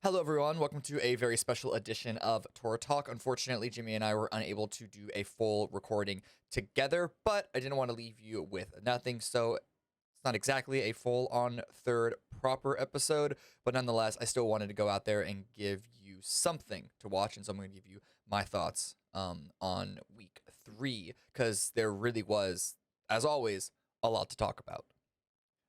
Hello, everyone. Welcome to a very special edition of Tour Talk. Unfortunately, Jimmy and I were unable to do a full recording together, but I didn't want to leave you with nothing, so it's not exactly a full-on third proper episode, but nonetheless, I still wanted to go out there and give you something to watch, and so I'm going to give you my thoughts on week 3, because there really was, as always, a lot to talk about.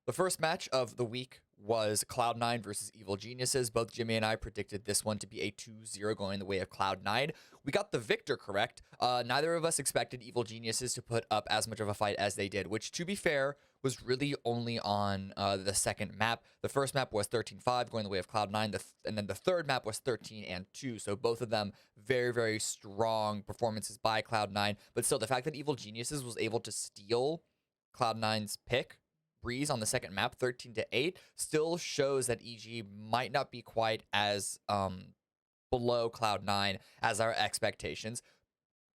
The first match of the week was Cloud9 versus Evil Geniuses. Both Jimmy and I predicted this one to be a 2-0 going the way of Cloud9. We got the victor correct. Neither of us expected Evil Geniuses to put up as much of a fight as they did, which, to be fair, was really only on the second map. The first map was 13-5 going the way of Cloud9, and then the third map was 13-2. So both of them very, very strong performances by Cloud9. But still, the fact that Evil Geniuses was able to steal Cloud9's pick Breeze on the second map, 13-8, still shows that EG might not be quite as below Cloud9 as our expectations.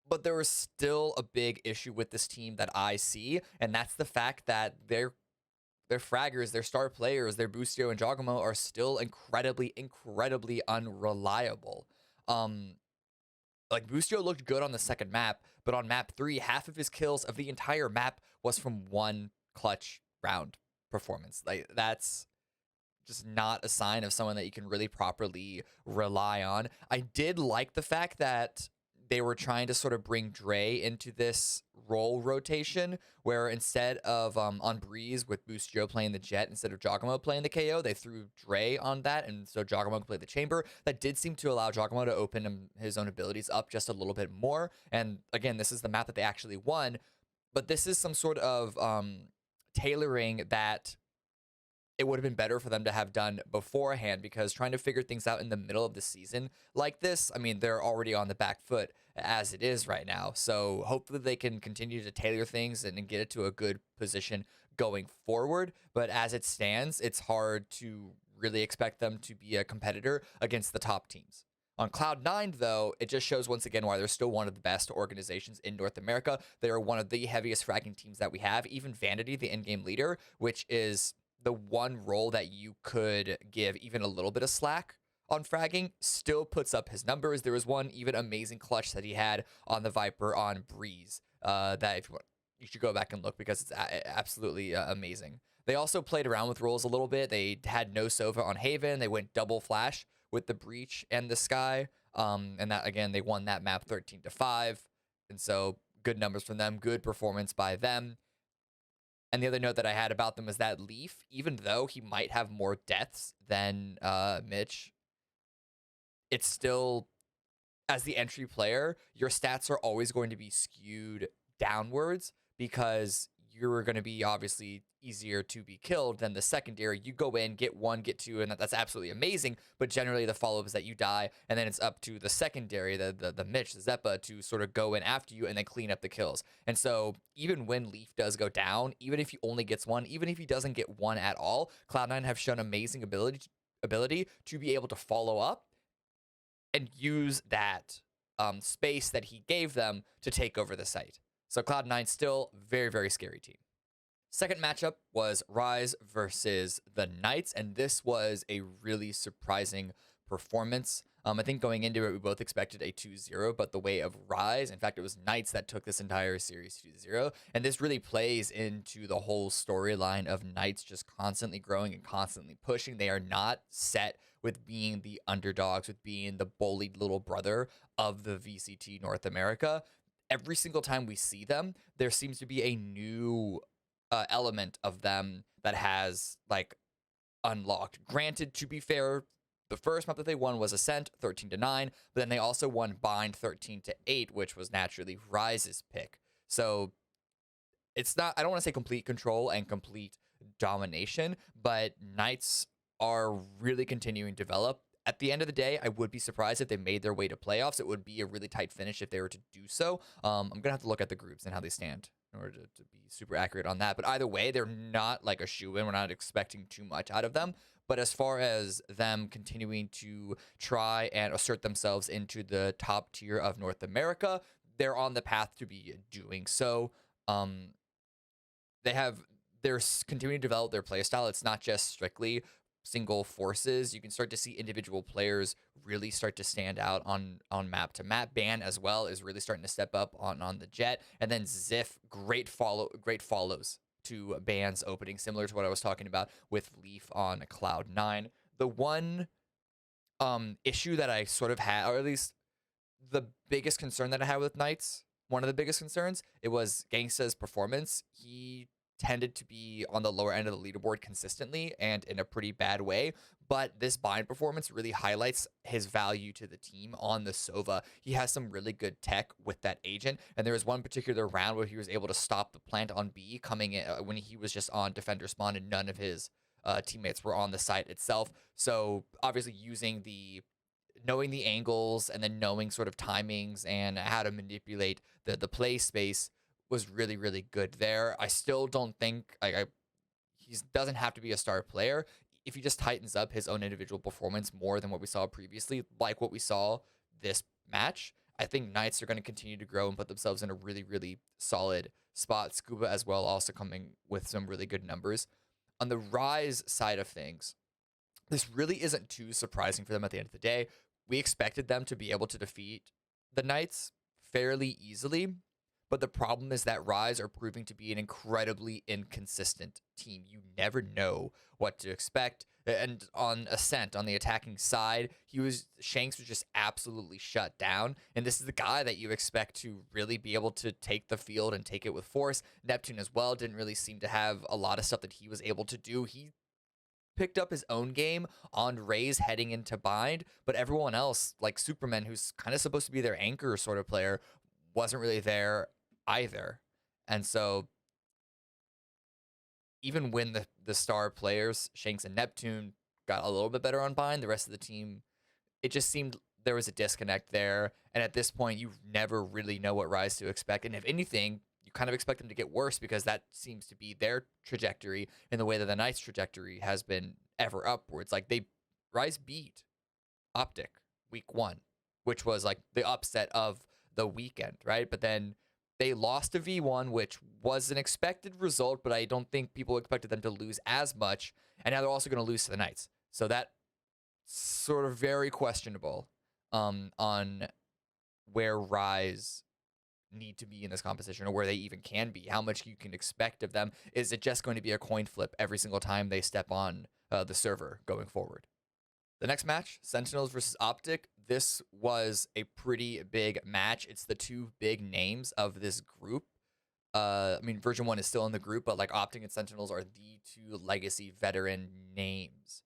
But there was still a big issue with this team that I see, and that's the fact that their fraggers, their star players, their Boostio and Jogamo are still incredibly unreliable. Like, Boostio looked good on the second map, but on map 3, half of his kills of the entire map was from one clutch round performance. Like, that's just not a sign of someone that you can really properly rely on. I did like the fact that they were trying to sort of bring Dre into this role rotation, where instead of on Breeze with Boostio playing the Jet instead of Jogamo playing the KO, they threw Dre on that, and so Jogamo could play the Chamber. That did seem to allow Jogamo to open his own abilities up just a little bit more. And again, this is the map that they actually won, but this is some sort of tailoring that it would have been better for them to have done beforehand, because trying to figure things out in the middle of the season like this, I mean, they're already on the back foot as it is right now. So hopefully they can continue to tailor things and get it to a good position going forward. But as it stands, it's hard to really expect them to be a competitor against the top teams. On Cloud9, though, it just shows once again why they're still one of the best organizations in North America. They are one of the heaviest fragging teams that we have. Even Vanity, the in-game leader, which is the one role that you could give even a little bit of slack on fragging, still puts up his numbers. There was one even amazing clutch that he had on the Viper on Breeze that if you want, you should go back and look, because it's absolutely amazing. They also played around with roles a little bit. They had no Sova on Haven. They went double flash with the Breach and the Sky. And that, again, they won that map 13-5. And so good numbers from them, good performance by them. And the other note that I had about them was that Leaf, even though he might have more deaths than Mitch, it's still, as the entry player, your stats are always going to be skewed downwards, because you're going to be obviously easier to be killed than the secondary. You go in, get 1, get 2, and that's absolutely amazing, but generally the follow-up is that you die, and then it's up to the secondary, the Mitch, the Zeppa, to sort of go in after you and then clean up the kills. And so even when Leaf does go down, even if he only gets 1, even if he doesn't get 1 at all, Cloud9 have shown amazing ability to be able to follow up and use that space that he gave them to take over the site. So Cloud9 still very, very scary team. Second matchup was Rise versus the Knights, and this was a really surprising performance. I think going into it, we both expected a 2-0, but the way of Rise, in fact, it was Knights that took this entire series 2-0, and this really plays into the whole storyline of Knights just constantly growing and constantly pushing. They are not set with being the underdogs, with being the bullied little brother of the VCT North America. Every single time we see them, there seems to be a new element of them that has, like, unlocked. Granted, to be fair, the first map that they won was Ascent, 13-9, but then they also won Bind 13-8, which was naturally Rise's pick. So it's not, I don't want to say complete control and complete domination, but Knights are really continuing to develop. At the end of the day, I would be surprised if they made their way to playoffs. It would be a really tight finish if they were to do so. I'm going to have to look at the groups and how they stand in order to be super accurate on that. But either way, they're not like a shoo-in. We're not expecting too much out of them. But as far as them continuing to try and assert themselves into the top tier of North America, they're on the path to be doing so. They're continuing to develop their playstyle. It's not just strictly single forces, you can start to see individual players really start to stand out on map to map. Ban as well is really starting to step up on the Jet, and then Ziff, great follows to Ban's opening, similar to what I was talking about with Leaf on Cloud9. The one issue that I sort of had, or at least the biggest concern that I had with Knights, one of the biggest concerns, it was Gangsta's performance. He tended to be on the lower end of the leaderboard consistently and in a pretty bad way. But this bind performance really highlights his value to the team on the Sova. He has some really good tech with that agent. And there was one particular round where he was able to stop the plant on B coming in when he was just on defender spawn and none of his teammates were on the site itself. So obviously knowing the angles and then knowing sort of timings and how to manipulate the play space was really, really good there. I still don't think he doesn't have to be a star player. If he just tightens up his own individual performance more than what we saw previously, like what we saw this match, I think Knights are going to continue to grow and put themselves in a really, really solid spot. Scuba as well also coming with some really good numbers. On the Rise side of things, this really isn't too surprising for them at the end of the day. We expected them to be able to defeat the Knights fairly easily, but the problem is that Rise are proving to be an incredibly inconsistent team. You never know what to expect. And on Ascent, on the attacking side, Shanks was just absolutely shut down. And this is the guy that you expect to really be able to take the field and take it with force. Neptune as well didn't really seem to have a lot of stuff that he was able to do. He picked up his own game on Raze heading into bind, but everyone else, like Superman, who's kind of supposed to be their anchor sort of player, wasn't really there either. And so even when the star players, Shanks and Neptune, got a little bit better on bind, the rest of the team, it just seemed there was a disconnect there. And at this point, you never really know what Rise to expect. And if anything, you kind of expect them to get worse because that seems to be their trajectory in the way that the Knights trajectory has been ever upwards. Like Rise beat Optic week 1, which was like the upset of the weekend, right? But then they lost to V1, which was an expected result, but I don't think people expected them to lose as much. And now they're also going to lose to the Knights. So that sort of very questionable on where Rise need to be in this competition or where they even can be, how much you can expect of them. Is it just going to be a coin flip every single time they step on the server going forward? The next match, Sentinels versus Optic. This was a pretty big match. It's the two big names of this group. I mean, version 1 is still in the group, but like Optic and Sentinels are the two legacy veteran names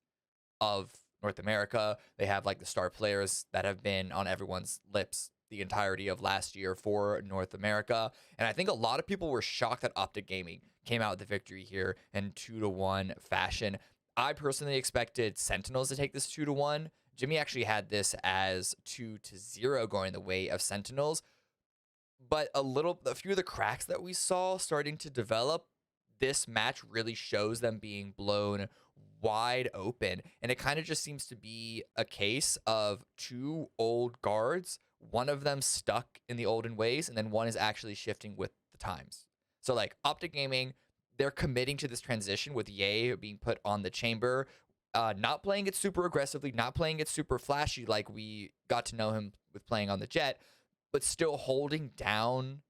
of North America. They have like the star players that have been on everyone's lips the entirety of last year for North America. And I think a lot of people were shocked that Optic Gaming came out with the victory here in 2-1 fashion. I personally expected Sentinels to take this 2-1. Jimmy actually had this as 2-0 going the way of Sentinels. But a few of the cracks that we saw starting to develop, this match really shows them being blown wide open. And it kind of just seems to be a case of two old guards, one of them stuck in the olden ways, and then one is actually shifting with the times. So like Optic Gaming, they're committing to this transition with Ye being put on the chamber, not playing it super aggressively, not playing it super flashy like we got to know him with playing on the Jet, but still holding down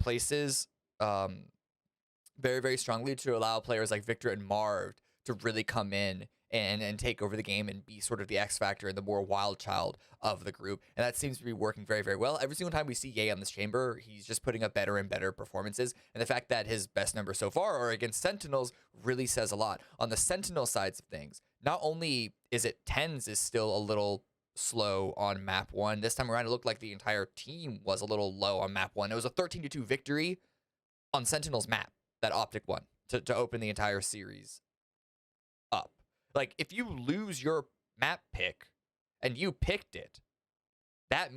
places very, very strongly to allow players like Victor and Marv to really come in and take over the game and be sort of the X factor and the more wild child of the group. And that seems to be working very, very well. Every single time we see Ye on this chamber, he's just putting up better and better performances. And the fact that his best numbers so far are against Sentinels really says a lot. On the Sentinel sides of things, not only is it tens is still a little slow on map 1, this time around it looked like the entire team was a little low on map 1. It was a 13-2 victory on Sentinel's map that Optic won to open the entire series up. Like, if you lose your map pick and you picked it, that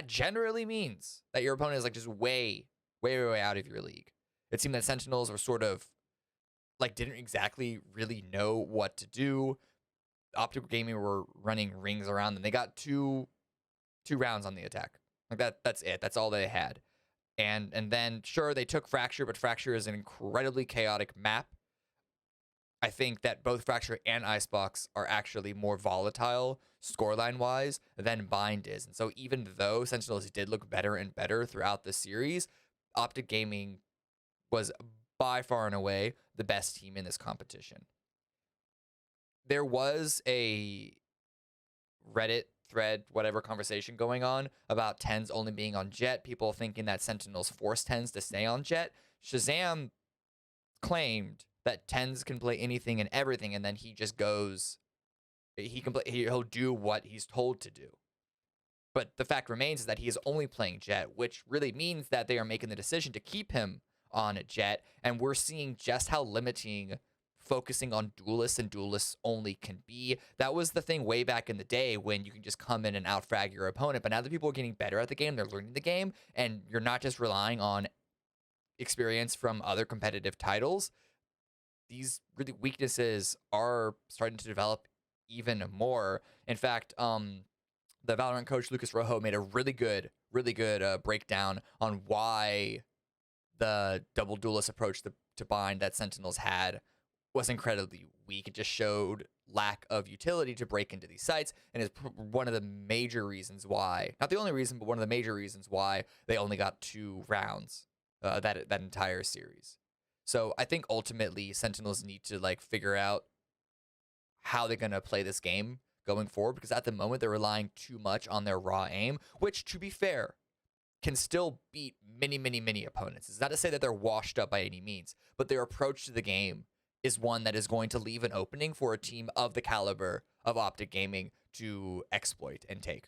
generally means that your opponent is like just way, way, way, way out of your league. It seemed that Sentinels were sort of like didn't exactly really know what to do. Optic Gaming were running rings around them. They got two rounds on the attack. Like that's it. That's all they had. And then sure they took Fracture, but Fracture is an incredibly chaotic map. I think that both Fracture and Icebox are actually more volatile scoreline wise than Bind is. And so even though Sentinels did look better and better throughout the series, Optic Gaming was by far and away the best team in this competition. There was a Reddit thread, whatever conversation going on about TenZ only being on Jet, people thinking that Sentinels force TenZ to stay on Jet. Shazam claimed that TenZ can play anything and everything, and then he just goes, he'll do what he's told to do. But the fact remains is that he is only playing Jet, which really means that they are making the decision to keep him on Jet, and we're seeing just how limiting focusing on duelists and duelists only can be. That was the thing way back in the day when you can just come in and outfrag your opponent, but now that people are getting better at the game, they're learning the game, and you're not just relying on experience from other competitive titles. These really weaknesses are starting to develop even more. In fact, the Valorant coach Lucas Rojo made a really good breakdown on why the double duelist approach to Bind that Sentinels had was incredibly weak. It just showed lack of utility to break into these sites, and is one of the major reasons why, not the only reason, but one of the major reasons why they only got 2 rounds that entire series. So I think ultimately Sentinels need to like figure out how they're going to play this game going forward, because at the moment they're relying too much on their raw aim, which, to be fair, can still beat many opponents. It's not to say that they're washed up by any means, but their approach to the game is one that is going to leave an opening for a team of the caliber of Optic Gaming to exploit and take.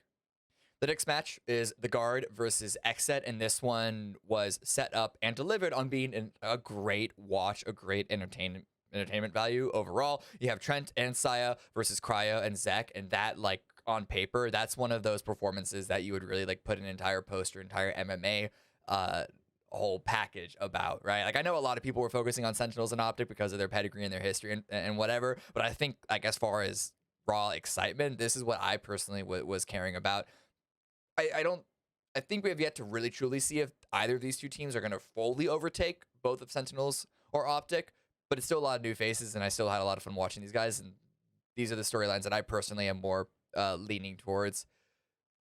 The next match is the Guard versus Xset, and this one was set up and delivered on being a great watch, a great entertainment value overall. You have Trent and Saya versus Cryo and Zek, and that, like, on paper, that's one of those performances that you would really like put an entire poster, entire MMA whole package about, right? Like, I know a lot of people were focusing on Sentinels and Optic because of their pedigree and their history and whatever, but I think, like, as far as raw excitement, this is what I personally was caring about. I think we have yet to really truly see if either of these two teams are going to fully overtake both of Sentinels or Optic, but it's still a lot of new faces, and I still had a lot of fun watching these guys, and these are the storylines that I personally am more leaning towards.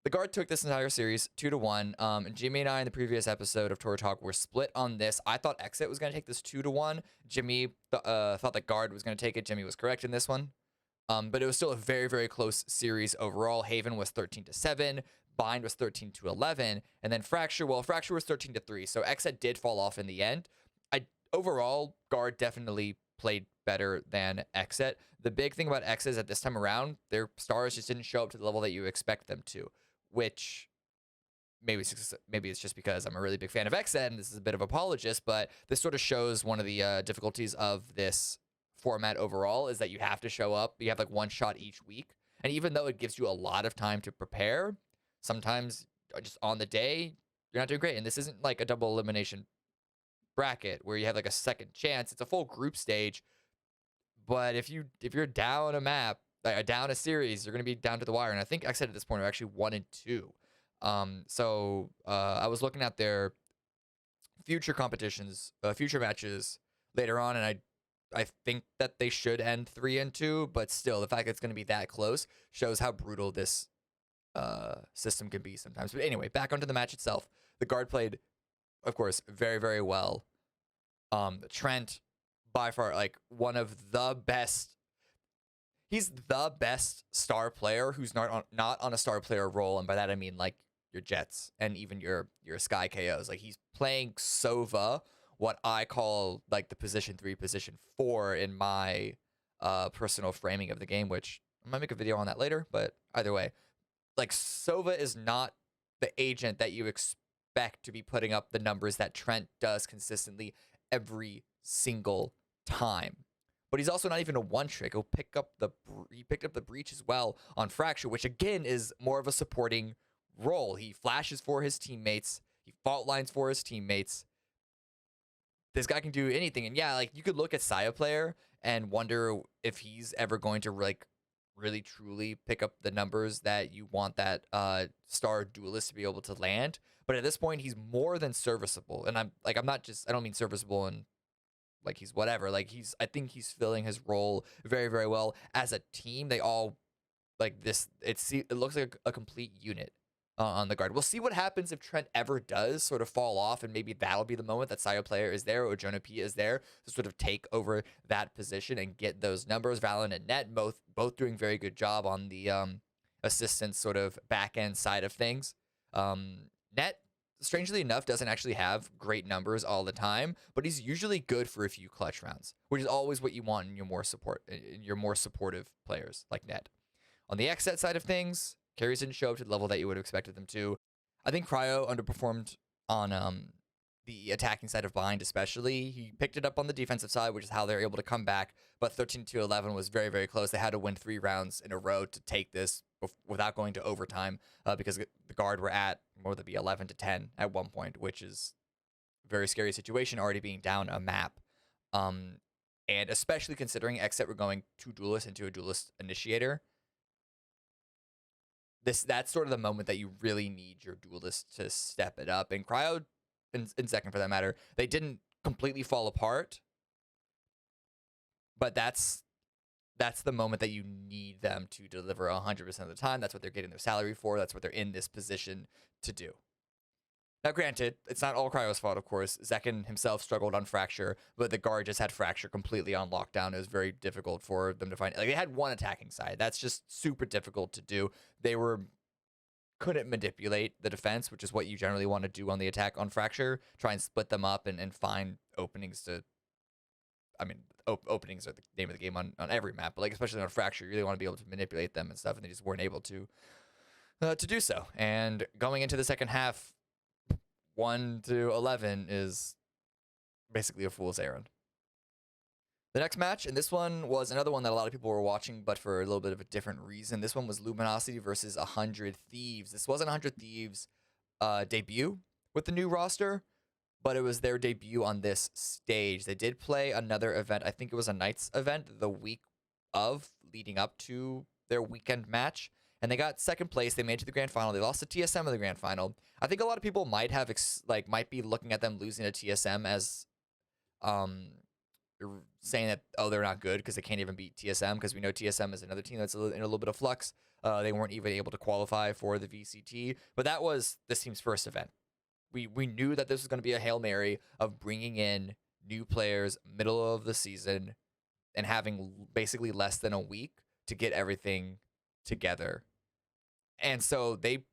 The Guard took this entire series 2-1. Jimmy and I in the previous episode of Tour Talk were split on this. I thought Xset was going to take this 2-1. Jimmy thought that Guard was going to take it. Jimmy was correct in this one. But it was still a very close series overall. Haven was 13-7. Bind was 13-11. And then Fracture was 13-3. So Xset did fall off in the end. Overall, Guard definitely played better than Xset. The big thing about Xset is that this time around, their stars just didn't show up to the level that you expect them to, which maybe it's just because I'm a really big fan of Xset and this is a bit of apologist, but this sort of shows one of the difficulties of this format overall is that you have to show up. You have like one shot each week. And even though it gives you a lot of time to prepare, sometimes just on the day, you're not doing great. And this isn't like a double elimination bracket where you have like a second chance. It's a full group stage, but if you're down a map, like down a series, you're going to be down to the wire. And I think Xset at this point are actually 1-2. So I was looking at their future competitions, future matches later on, and I think that they should end 3-2, but still, the fact that it's going to be that close shows how brutal this system can be sometimes. But anyway, back onto the match itself. The Guard played, of course, very well. Trent, by far, like, one of the best. He's the best star player who's not on a star player role, and by that I mean like your Jets and even your Sky KOs. Like, he's playing Sova, what I call like the position 3, position 4 in my personal framing of the game, which I might make a video on that later. But either way, like, Sova is not the agent that you expect to be putting up the numbers that Trent does consistently every single time. But he's also not even a one-trick. He picked up the breach as well on Fracture, which again is more of a supporting role. He flashes for his teammates. He fault lines for his teammates. This guy can do anything. And yeah, like, you could look at Saya player and wonder if he's ever going to like really truly pick up the numbers that you want that star duelist to be able to land. But at this point, he's more than serviceable. And I don't mean serviceable in like he's whatever. Like I think he's filling his role very, very well. As a team, they all like this. It looks like a complete unit on the guard. We'll see what happens if Trent ever does sort of fall off, and maybe that'll be the moment that Sayo Player is there or Jonah P is there to sort of take over that position and get those numbers. Valen and Net both doing very good job on the assistance sort of back end side of things. Net, strangely enough, doesn't actually have great numbers all the time, but he's usually good for a few clutch rounds, which is always what you want in your more supportive players like Net. On the XSET side of things, carries didn't show up to the level that you would have expected them to. I think Cryo underperformed on the attacking side of Bind especially. He picked it up on the defensive side, which is how they're able to come back, but 13-11 was very, very close. They had to win 3 rounds in a row to take this without going to overtime because the guard were at, what would it be, 11-10 at one point, which is a very scary situation, already being down a map. And especially considering XSET were going 2 duelists into a duelist initiator, that's sort of the moment that you really need your duelist to step it up. And Cryo, in second for that matter, they didn't completely fall apart, but that's the moment that you need them to deliver 100% of the time. That's what they're getting their salary for. That's what they're in this position to do. Now, granted, it's not all Cryo's fault, of course. Zekin himself struggled on Fracture, but the guard just had Fracture completely on lockdown. It was very difficult for them to find. Like, they had one attacking side. That's just super difficult to do. They couldn't manipulate the defense, which is what you generally want to do on the attack on Fracture. Try and split them up and find openings to... I mean, openings are the name of the game on every map, but like especially on Fracture, you really want to be able to manipulate them and stuff, and they just weren't able to do so. And going into the second half, 1-11 is basically a fool's errand. The next match, and this one was another one that a lot of people were watching, but for a little bit of a different reason. This one was Luminosity versus 100 Thieves. This wasn't 100 Thieves' debut with the new roster, but it was their debut on this stage. They did play another event. I think it was a Knights event the week of, leading up to their weekend match, and they got second place. They made it to the grand final. They lost to TSM in the grand final. I think a lot of people might have might be looking at them losing to TSM as saying that, oh, they're not good because they can't even beat TSM, because we know TSM is another team that's in a little bit of flux. They weren't even able to qualify for the VCT, but that was this team's first event. We knew that this was going to be a Hail Mary of bringing in new players middle of the season and having basically less than a week to get everything together. And so they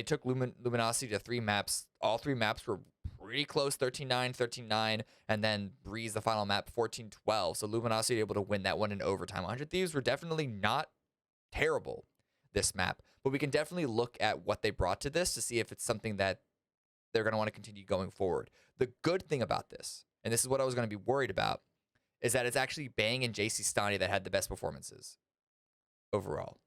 took Luminosity to 3 maps. All 3 maps were pretty close, 13-9, 13-9, and then Breeze, the final map, 14-12. So Luminosity able to win that one in overtime. 100 Thieves were definitely not terrible this map, but we can definitely look at what they brought to this to see if it's something that they're going to want to continue going forward. The good thing about this, and this is what I was going to be worried about, is that it's actually Bang and JC Stani that had the best performances overall.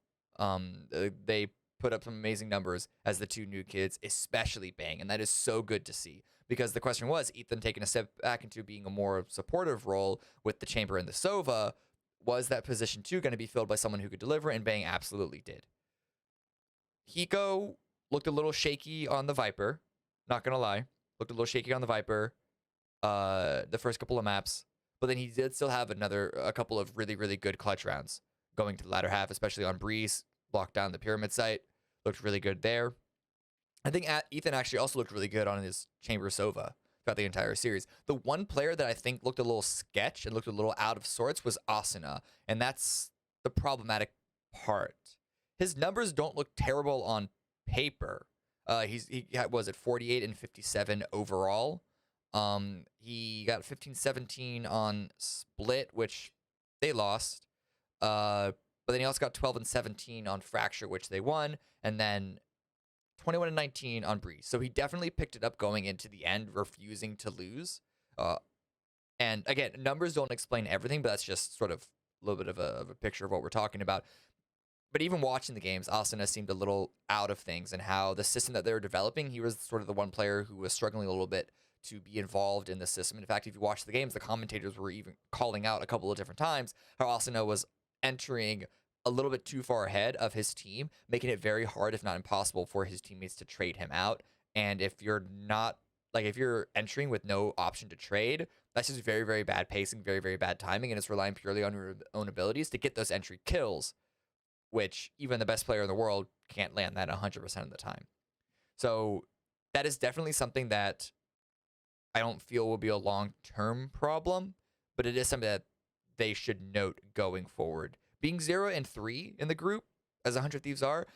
They put up some amazing numbers as the 2 new kids, especially Bang, and that is so good to see, because the question was, Ethan taking a step back into being a more supportive role with the Chamber and the Sova, was that position 2 going to be filled by someone who could deliver? And Bang absolutely did. Hiko looked a little shaky on the Viper, not gonna lie. Looked a little shaky on the Viper the first couple of maps, but then he did still have a couple of really, really good clutch rounds going to the latter half, especially on Breeze. Locked down the pyramid site, looked really good there. I think Ethan actually also looked really good on his Chamber Sova throughout the entire series. The one player that I think looked a little sketch and looked a little out of sorts was Asuna, and that's the problematic part. His numbers don't look terrible on paper. He was at 48 and 57 overall. He got 15-17 on Split, which they lost. But then he also got 12 and 17 on Fracture, which they won, and then 21 and 19 on Breeze. So he definitely picked it up going into the end, refusing to lose. And again, numbers don't explain everything, but that's just sort of a little bit of a picture of what we're talking about. But even watching the games, Asuna seemed a little out of things, and how the system that they were developing, he was sort of the one player who was struggling a little bit to be involved in the system. In fact, if you watch the games, the commentators were even calling out a couple of different times how Asuna was entering a little bit too far ahead of his team, making it very hard, if not impossible, for his teammates to trade him out. And if you're not like if you're entering with no option to trade, that's just very, very bad pacing, very, very bad timing, and it's relying purely on your own abilities to get those entry kills, which even the best player in the world can't land that 100% of the time. So that is definitely something that I don't feel will be a long-term problem, but it is something that they should note going forward. Being 0-3 in the group, as 100 Thieves are,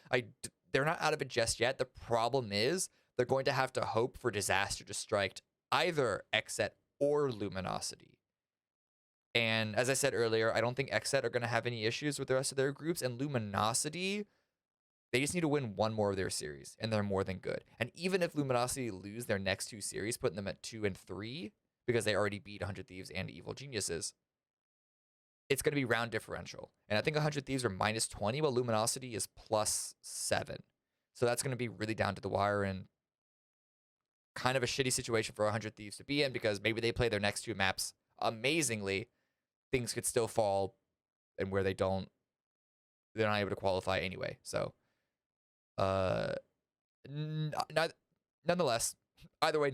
they're not out of it just yet. The problem is they're going to have to hope for disaster to strike either Xset or Luminosity. And as I said earlier, I don't think Xset are going to have any issues with the rest of their groups, and Luminosity, they just need to win one more of their series, and they're more than good. And even if Luminosity lose their next 2 series, putting them at 2-3, because they already beat 100 Thieves and Evil Geniuses, it's going to be round differential. And I think 100 Thieves are -20, while Luminosity is +7. So that's going to be really down to the wire, and kind of a shitty situation for 100 Thieves to be in, because maybe they play their next 2 maps amazingly. Things could still fall, and where they're not able to qualify anyway. So, nonetheless, either way,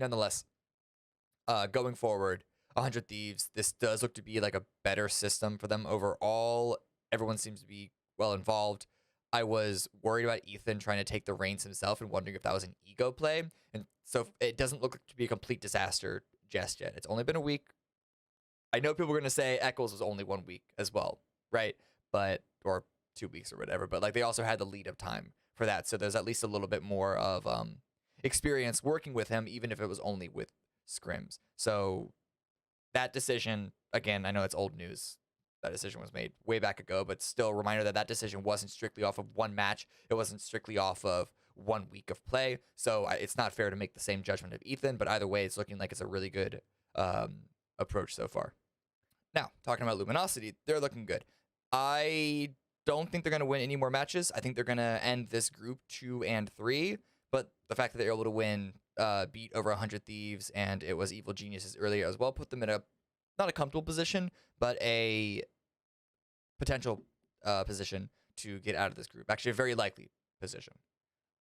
going forward, 100 Thieves, this does look to be like a better system for them overall. Everyone seems to be well involved. I was worried about Ethan trying to take the reins himself and wondering if that was an ego play. And so it doesn't look to be a complete disaster just yet. It's only been a week. I know people are going to say Eccles was only 1 week as well, right? But, or 2 weeks or whatever. But like they also had the lead up time for that. So there's at least a little bit more of experience working with him, even if it was only with scrims. So that decision, again, I know it's old news. That decision was made way back ago, but still a reminder that that decision wasn't strictly off of one match. It wasn't strictly off of 1 week of play. So it's not fair to make the same judgment of Ethan, but either way, it's looking like it's a really good approach so far. Now, talking about Luminosity, they're looking good. I don't think they're going to win any more matches. I think they're going to end this group 2-3, but the fact that they're able to win, beat over 100 Thieves, and it was Evil Geniuses earlier as well, put them in a, not a comfortable position, but a potential position to get out of this group. Actually, a very likely position.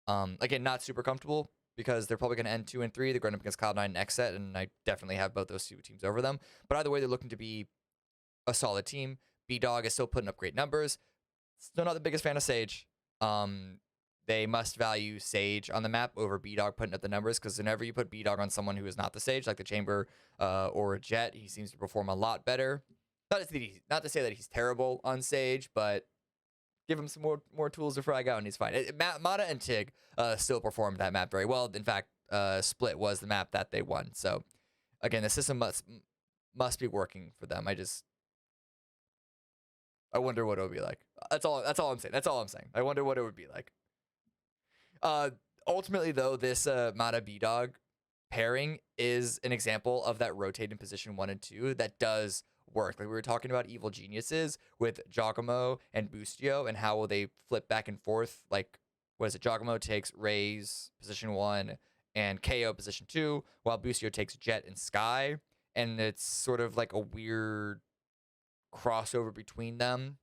Again, not super comfortable, because they're probably going to end 2-3. They're going up against Cloud9 and Xset, and I definitely have both those 2 teams over them. But either way, they're looking to be a solid team. B-Dog is still putting up great numbers. Still not the biggest fan of Sage. They must value Sage on the map over B-Dog putting up the numbers, because whenever you put B-Dog on someone who is not the Sage, like the Chamber or a Jet, he seems to perform a lot better. Not to say that he's terrible on Sage, but give him some more tools to frag out, and he's fine. Mata and Tig still performed that map very well. In fact, Split was the map that they won. So, again, the system must be working for them. I wonder what it would be like. That's all I'm saying. I wonder what it would be like. Ultimately, though, this Mata B-Dog pairing is an example of that rotating position 1 and 2 that does work. Like we were talking about Evil Geniuses with Giacomo and Boostio, and how will they flip back and forth. Like, what is it? Giacomo takes Raze position 1 and KO position 2, while Boostio takes Jet and Sky. And it's sort of like a weird crossover between them,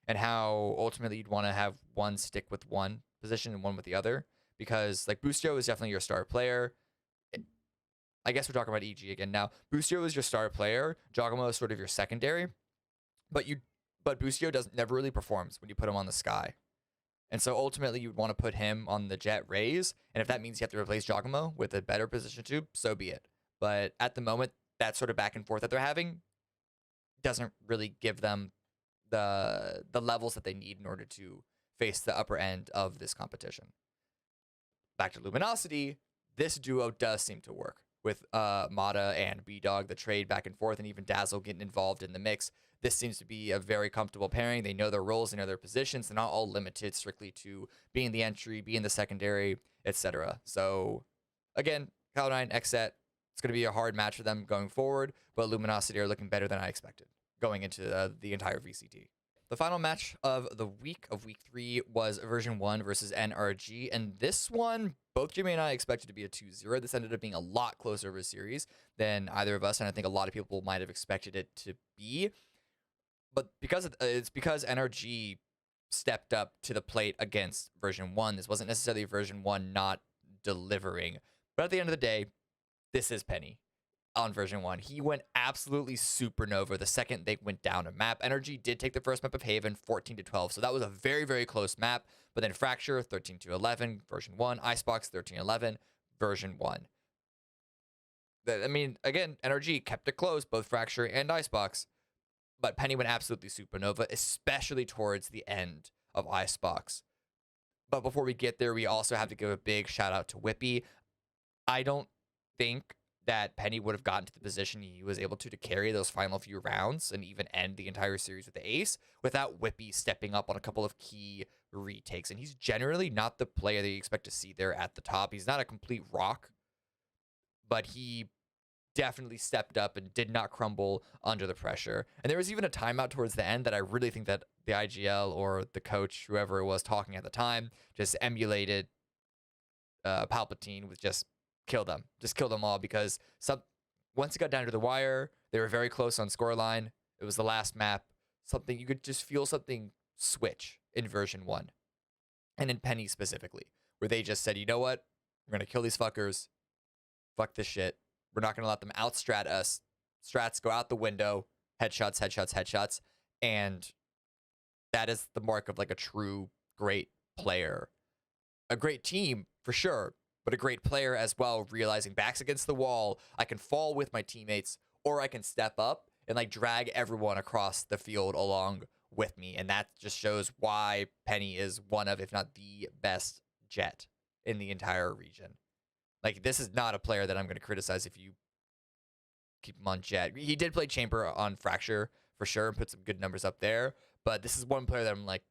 and how ultimately you'd want to have one stick with one position and one with the other, because like Boostio is definitely your star player. I guess we're talking about EG again now. Boostio is your star player. Giacomo is sort of your secondary, but Boostio never really performs when you put him on the Sky. And so ultimately you'd want to put him on the Jet Raze, and if that means you have to replace Giacomo with a better position 2, so be it. But at the moment, that sort of back and forth that they're having doesn't really give them the levels that they need in order to face the upper end of this competition. Back to Luminosity, this duo does seem to work with Mata and B-Dog, the trade back and forth, and even Dazzle getting involved in the mix. This seems to be a very comfortable pairing. They know their roles, they know their positions. They're not all limited strictly to being the entry, being the secondary, etc. So, again, Cloud9, Xset, it's going to be a hard match for them going forward, but Luminosity are looking better than I expected going into the entire VCT. The final match of the week of week 3 was version 1 versus NRG, and this one, both Jimmy and I expected to be a 2-0. This ended up being a lot closer of a series than either of us, and I think a lot of people might have expected it to be. But it's because NRG stepped up to the plate against version 1. This wasn't necessarily version 1 not delivering. But at the end of the day, this is Penny on version 1. He went absolutely supernova the second they went down a map. Energy did take the first map of Haven, 14-12, so that was a very, very close map. But then Fracture, 13-11, version 1. Icebox, 13-11, version 1. I mean, again, Energy kept it close, both Fracture and Icebox. But Penny went absolutely supernova, especially towards the end of Icebox. But before we get there, we also have to give a big shout out to Whippy. I don't think that Penny would have gotten to the position he was able to carry those final few rounds and even end the entire series with the ace without Whippy stepping up on a couple of key retakes. And he's generally not the player that you expect to see there at the top. He's not a complete rock, but he definitely stepped up and did not crumble under the pressure. And there was even a timeout towards the end that I really think that the IGL or the coach, whoever it was talking at the time, just emulated Palpatine with just kill them all, because once it got down to the wire, they were very close on scoreline. It was the last map. Something you could just feel something switch in version 1, and in Penny specifically, where they just said, you know what, we're gonna kill these fuckers. Fuck this shit. We're not gonna let them outstrat us. Strats go out the window. Headshots, headshots, headshots, and that is the mark of like a true great player, a great team for sure, but a great player as well, realizing backs against the wall, I can fall with my teammates, or I can step up and like drag everyone across the field along with me. And that just shows why Penny is one of, if not the best Jet in the entire region. Like, this is not a player that I'm going to criticize if you keep him on Jet. He did play Chamber on Fracture for sure and put some good numbers up there, but this is one player that I'm like,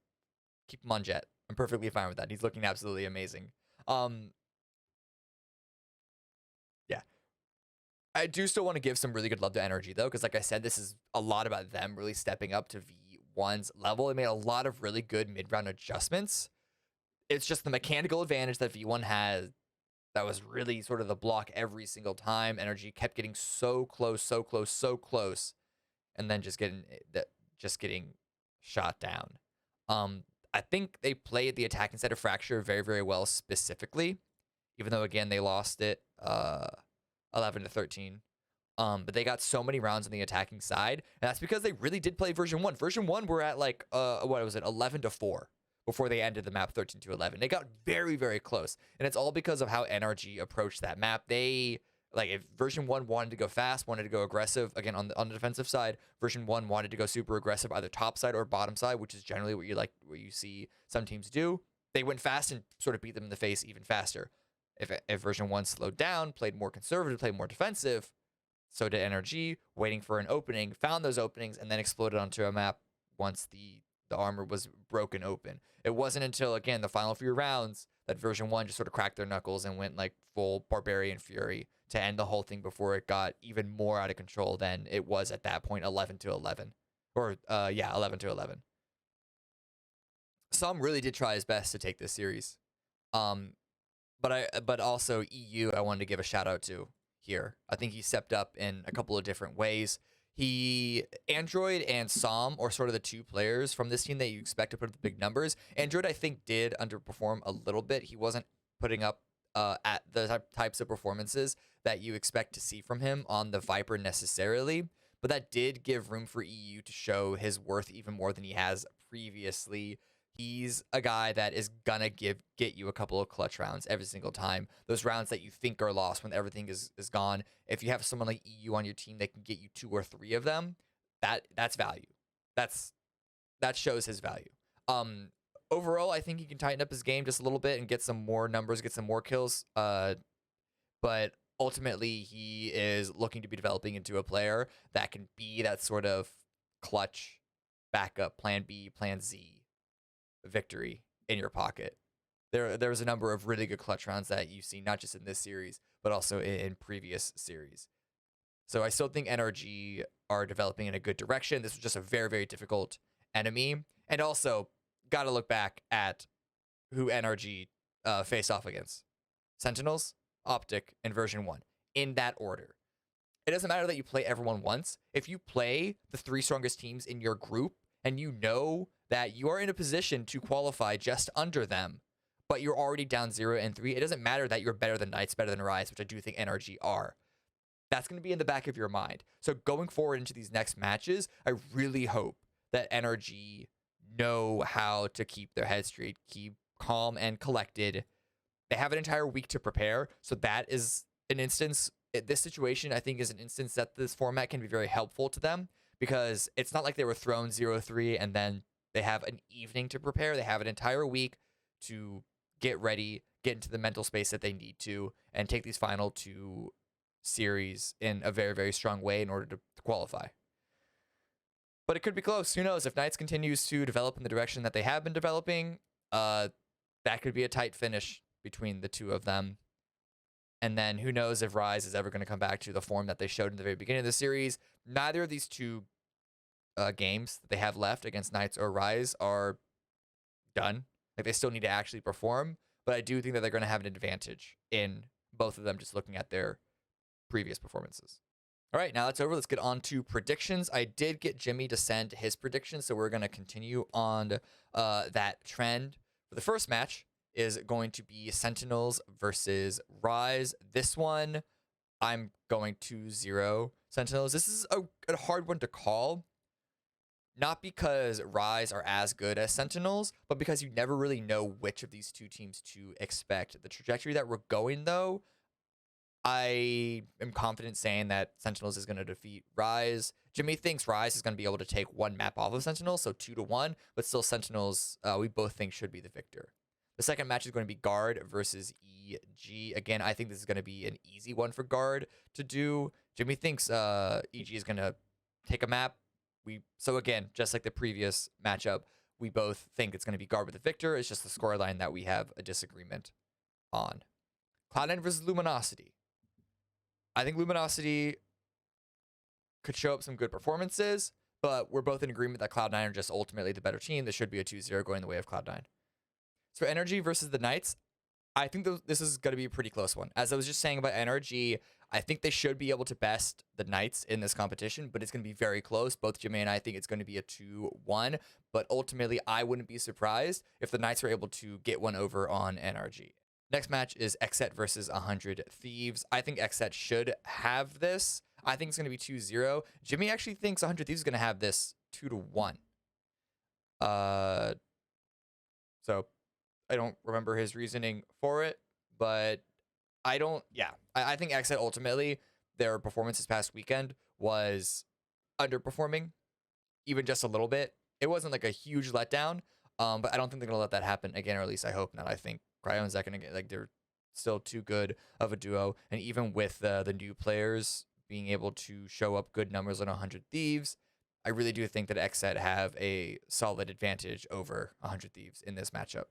keep him on Jet. I'm perfectly fine with that. He's looking absolutely amazing. Yeah. I do still want to give some really good love to Energy, though, because like I said, this is a lot about them really stepping up to V1's level. They made a lot of really good mid-round adjustments. It's just the mechanical advantage that V1 has that was really sort of the block every single time. Energy kept getting so close, so close, so close, and then just getting shot down. I think they played the attack instead of Fracture very, very well specifically, even though, again, they lost it 11-13. But they got so many rounds on the attacking side, and that's because they really did play version 1. Version 1 were at like, what was it, 11-4 before they ended the map 13-11. They got very, very close, and it's all because of how NRG approached that map. They, like, if version 1 wanted to go fast, wanted to go aggressive, again, on the defensive side, version 1 wanted to go super aggressive, either top side or bottom side, which is generally what you see some teams do. They went fast and sort of beat them in the face even faster. If version 1 slowed down, played more conservative, played more defensive, so did NRG, waiting for an opening, found those openings, and then exploded onto a map once the armor was broken open. It wasn't until, again, the final few rounds that version 1 just sort of cracked their knuckles and went like full Barbarian Fury to end the whole thing before it got even more out of control than it was at that point, 11-11. Or, 11-11. Some really did try his best to take this series. But also EU, I wanted to give a shout out to here. I think he stepped up in a couple of different ways. Android and Som are sort of the two players from this team that you expect to put up the big numbers. Android, I think, did underperform a little bit. He wasn't putting up at the types of performances that you expect to see from him on the Viper necessarily, but that did give room for EU to show his worth even more than he has previously. He's a guy that is gonna get you a couple of clutch rounds every single time. Those rounds that you think are lost when everything is gone. If you have someone like EU on your team that can get you 2 or 3 of them, that's value. That shows his value. Overall, I think he can tighten up his game just a little bit and get some more numbers, get some more kills. But ultimately, he is looking to be developing into a player that can be that sort of clutch backup, plan B, plan Z victory in your pocket. There's a number of really good clutch rounds that you see, not just in this series, but also in previous series. So I still think NRG are developing in a good direction. This was just a very, very difficult enemy. And also, got to look back at who NRG faced off against. Sentinels, Optic, and version 1. In that order. It doesn't matter that you play everyone once. If you play the 3 strongest teams in your group, and you know that you are in a position to qualify just under them, but you're already down 0-3, it doesn't matter that you're better than Knights, better than Rise, which I do think NRG are. That's going to be in the back of your mind. So going forward into these next matches, I really hope that NRG know how to keep their head straight, keep calm and collected. They have an entire week to prepare. So that is an instance. This situation, I think, is an instance that this format can be very helpful to them, because it's not like they were thrown 0-3 and then they have an evening to prepare. They have an entire week to get ready, get into the mental space that they need to, and take these final two series in a very, very strong way in order to qualify. But it could be close. Who knows? If Knights continues to develop in the direction that they have been developing, that could be a tight finish between the two of them. And then who knows if Rise is ever going to come back to the form that they showed in the very beginning of the series. Neither of these two games that they have left against Knights or Rise are done. Like, they still need to actually perform. But I do think that they're going to have an advantage in both of them, just looking at their previous performances. All right, now that's over. Let's get on to predictions. I did get Jimmy to send his predictions, so we're going to continue on that trend. For the first match is going to be Sentinels versus Rise. This one, I'm going 2-0 Sentinels. This is a hard one to call. Not because Rise are as good as Sentinels, but because you never really know which of these two teams to expect. The trajectory that we're going, though, I am confident saying that Sentinels is going to defeat Rise. Jimmy thinks Rise is going to be able to take one map off of Sentinels, so 2-1, but still Sentinels, we both think, should be the victor. The second match is going to be Guard versus EG. Again, I think this is going to be an easy one for Guard to do. Jimmy thinks EG is going to take a map. So again, just like the previous matchup, we both think it's going to be Guard with the victor. It's just the scoreline that we have a disagreement on. Cloud9 versus Luminosity. I think Luminosity could show up some good performances, but we're both in agreement that Cloud9 are just ultimately the better team. This should be a 2-0 going the way of Cloud9. So NRG versus the Knights, I think this is going to be a pretty close one. As I was just saying about NRG, I think they should be able to best the Knights in this competition, but it's going to be very close. Both Jimmy and I think it's going to be a 2-1, but ultimately I wouldn't be surprised if the Knights were able to get one over on NRG. Next match is XSET versus 100 Thieves. I think XSET should have this. I think it's going to be 2-0. Jimmy actually thinks 100 Thieves is going to have this 2-1. So I don't remember his reasoning for it, but I think XSET ultimately, their performance this past weekend was underperforming, even just a little bit. It wasn't like a huge letdown, but I don't think they're going to let that happen again, or at least I hope not. I think Cryo and Zek, like, they're still too good of a duo, and even with the new players being able to show up good numbers on 100 Thieves, I really do think that XSET have a solid advantage over 100 Thieves in this matchup.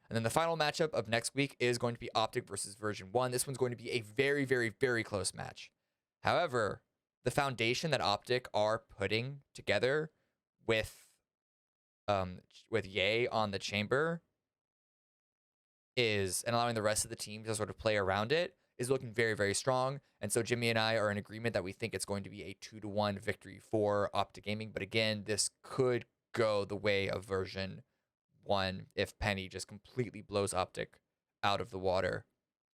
And then the final matchup of next week is going to be Optic versus Version 1. This one's going to be a very, very, very close match. However, the foundation that Optic are putting together with Ye on the chamber and allowing the rest of the team to sort of play around it is looking very, very strong. And so Jimmy and I are in agreement that we think it's going to be a 2-1 victory for Optic Gaming. But again, this could go the way of Version 1 if Penny just completely blows Optic out of the water.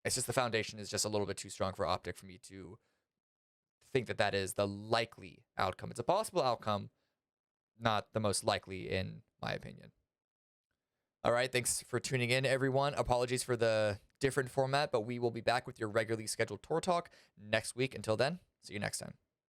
It's just the foundation is just a little bit too strong for Optic for me to think that that is the likely outcome. It's a possible outcome, not the most likely in my opinion. All right, thanks for tuning in, everyone. Apologies for the different format, but we will be back with your regularly scheduled tour talk next week. Until then, see you next time.